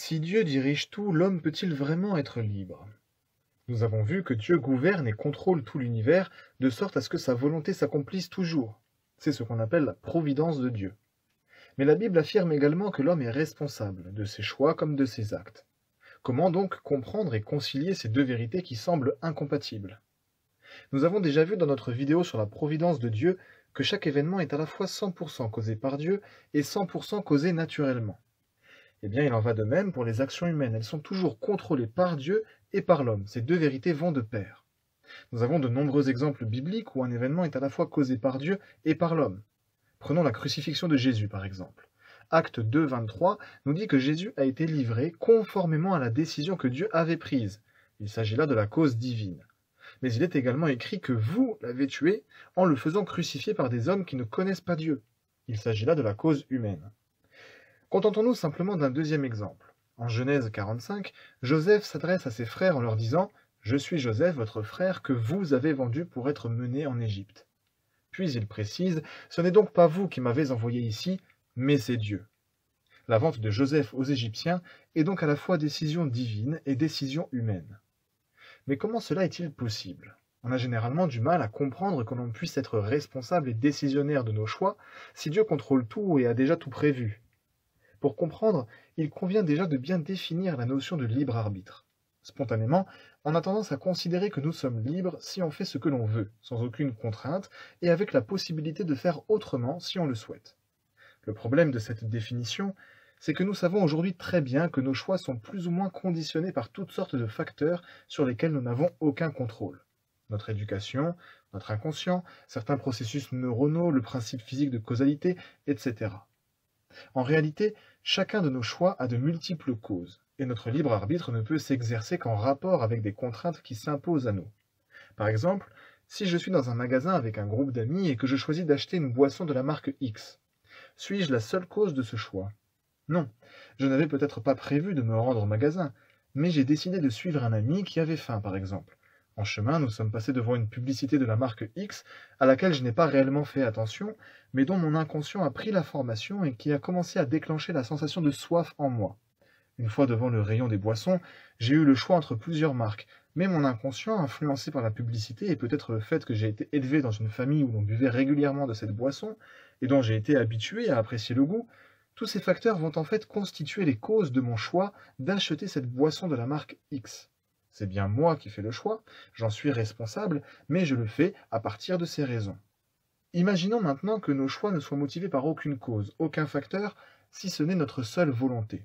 Si Dieu dirige tout, l'homme peut-il vraiment être libre? Nous avons vu que Dieu gouverne et contrôle tout l'univers, de sorte à ce que sa volonté s'accomplisse toujours. C'est ce qu'on appelle la providence de Dieu. Mais la Bible affirme également que l'homme est responsable, de ses choix comme de ses actes. Comment donc comprendre et concilier ces deux vérités qui semblent incompatibles? Nous avons déjà vu dans notre vidéo sur la providence de Dieu que chaque événement est à la fois 100% causé par Dieu et 100% causé naturellement. Eh bien, il en va de même pour les actions humaines. Elles sont toujours contrôlées par Dieu et par l'homme. Ces deux vérités vont de pair. Nous avons de nombreux exemples bibliques où un événement est à la fois causé par Dieu et par l'homme. Prenons la crucifixion de Jésus, par exemple. Acte 2, 23 nous dit que Jésus a été livré conformément à la décision que Dieu avait prise. Il s'agit là de la cause divine. Mais il est également écrit que vous l'avez tué en le faisant crucifier par des hommes qui ne connaissent pas Dieu. Il s'agit là de la cause humaine. Contentons-nous simplement d'un deuxième exemple. En Genèse 45, Joseph s'adresse à ses frères en leur disant « Je suis Joseph, votre frère, que vous avez vendu pour être mené en Égypte. » Puis il précise « Ce n'est donc pas vous qui m'avez envoyé ici, mais c'est Dieu. » La vente de Joseph aux Égyptiens est donc à la fois décision divine et décision humaine. Mais comment cela est-il possible? On a généralement du mal à comprendre que l'on puisse être responsable et décisionnaire de nos choix si Dieu contrôle tout et a déjà tout prévu. Pour comprendre, il convient déjà de bien définir la notion de libre arbitre. Spontanément, on a tendance à considérer que nous sommes libres si on fait ce que l'on veut, sans aucune contrainte, et avec la possibilité de faire autrement si on le souhaite. Le problème de cette définition, c'est que nous savons aujourd'hui très bien que nos choix sont plus ou moins conditionnés par toutes sortes de facteurs sur lesquels nous n'avons aucun contrôle. Notre éducation, notre inconscient, certains processus neuronaux, le principe physique de causalité, etc. En réalité, chacun de nos choix a de multiples causes, et notre libre arbitre ne peut s'exercer qu'en rapport avec des contraintes qui s'imposent à nous. Par exemple, si je suis dans un magasin avec un groupe d'amis et que je choisis d'acheter une boisson de la marque X, suis-je la seule cause de ce choix? Non, je n'avais peut-être pas prévu de me rendre au magasin, mais j'ai décidé de suivre un ami qui avait faim, par exemple. En chemin, nous sommes passés devant une publicité de la marque X à laquelle je n'ai pas réellement fait attention, mais dont mon inconscient a pris l'information et qui a commencé à déclencher la sensation de soif en moi. Une fois devant le rayon des boissons, j'ai eu le choix entre plusieurs marques, mais mon inconscient, influencé par la publicité et peut-être le fait que j'ai été élevé dans une famille où l'on buvait régulièrement de cette boisson et dont j'ai été habitué à apprécier le goût, tous ces facteurs vont en fait constituer les causes de mon choix d'acheter cette boisson de la marque X. C'est bien moi qui fais le choix, j'en suis responsable, mais je le fais à partir de ces raisons. Imaginons maintenant que nos choix ne soient motivés par aucune cause, aucun facteur, si ce n'est notre seule volonté.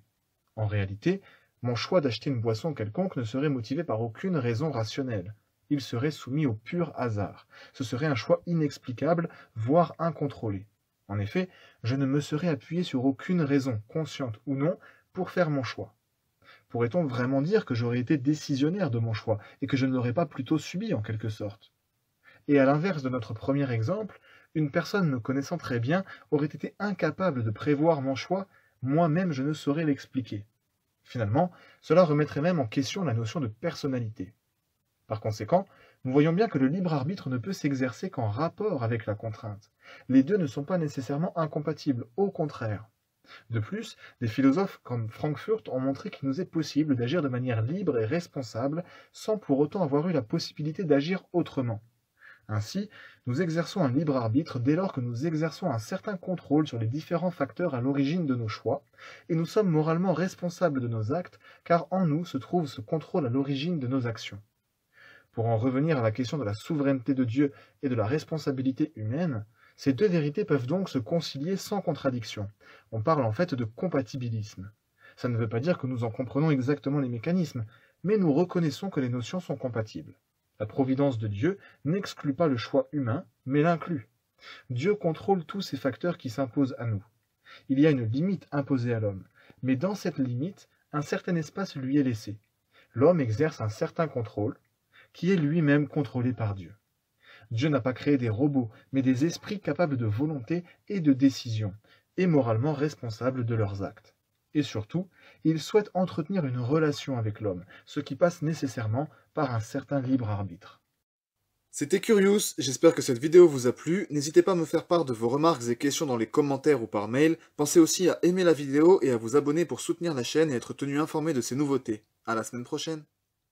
En réalité, mon choix d'acheter une boisson quelconque ne serait motivé par aucune raison rationnelle. Il serait soumis au pur hasard. Ce serait un choix inexplicable, voire incontrôlé. En effet, je ne me serais appuyé sur aucune raison, consciente ou non, pour faire mon choix. Pourrait-on vraiment dire que j'aurais été décisionnaire de mon choix et que je ne l'aurais pas plutôt subi en quelque sorte? Et à l'inverse de notre premier exemple, une personne me connaissant très bien aurait été incapable de prévoir mon choix, moi-même je ne saurais l'expliquer. Finalement, cela remettrait même en question la notion de personnalité. Par conséquent, nous voyons bien que le libre arbitre ne peut s'exercer qu'en rapport avec la contrainte. Les deux ne sont pas nécessairement incompatibles, au contraire. De plus, des philosophes comme Frankfurt ont montré qu'il nous est possible d'agir de manière libre et responsable sans pour autant avoir eu la possibilité d'agir autrement. Ainsi, nous exerçons un libre arbitre dès lors que nous exerçons un certain contrôle sur les différents facteurs à l'origine de nos choix, et nous sommes moralement responsables de nos actes, car en nous se trouve ce contrôle à l'origine de nos actions. Pour en revenir à la question de la souveraineté de Dieu et de la responsabilité humaine, ces deux vérités peuvent donc se concilier sans contradiction. On parle en fait de compatibilisme. Ça ne veut pas dire que nous en comprenons exactement les mécanismes, mais nous reconnaissons que les notions sont compatibles. La providence de Dieu n'exclut pas le choix humain, mais l'inclut. Dieu contrôle tous ces facteurs qui s'imposent à nous. Il y a une limite imposée à l'homme, mais dans cette limite, un certain espace lui est laissé. L'homme exerce un certain contrôle, qui est lui-même contrôlé par Dieu. Dieu n'a pas créé des robots, mais des esprits capables de volonté et de décision, et moralement responsables de leurs actes. Et surtout, il souhaite entretenir une relation avec l'homme, ce qui passe nécessairement par un certain libre arbitre. C'était Curious, j'espère que cette vidéo vous a plu. N'hésitez pas à me faire part de vos remarques et questions dans les commentaires ou par mail. Pensez aussi à aimer la vidéo et à vous abonner pour soutenir la chaîne et être tenu informé de ses nouveautés. À la semaine prochaine.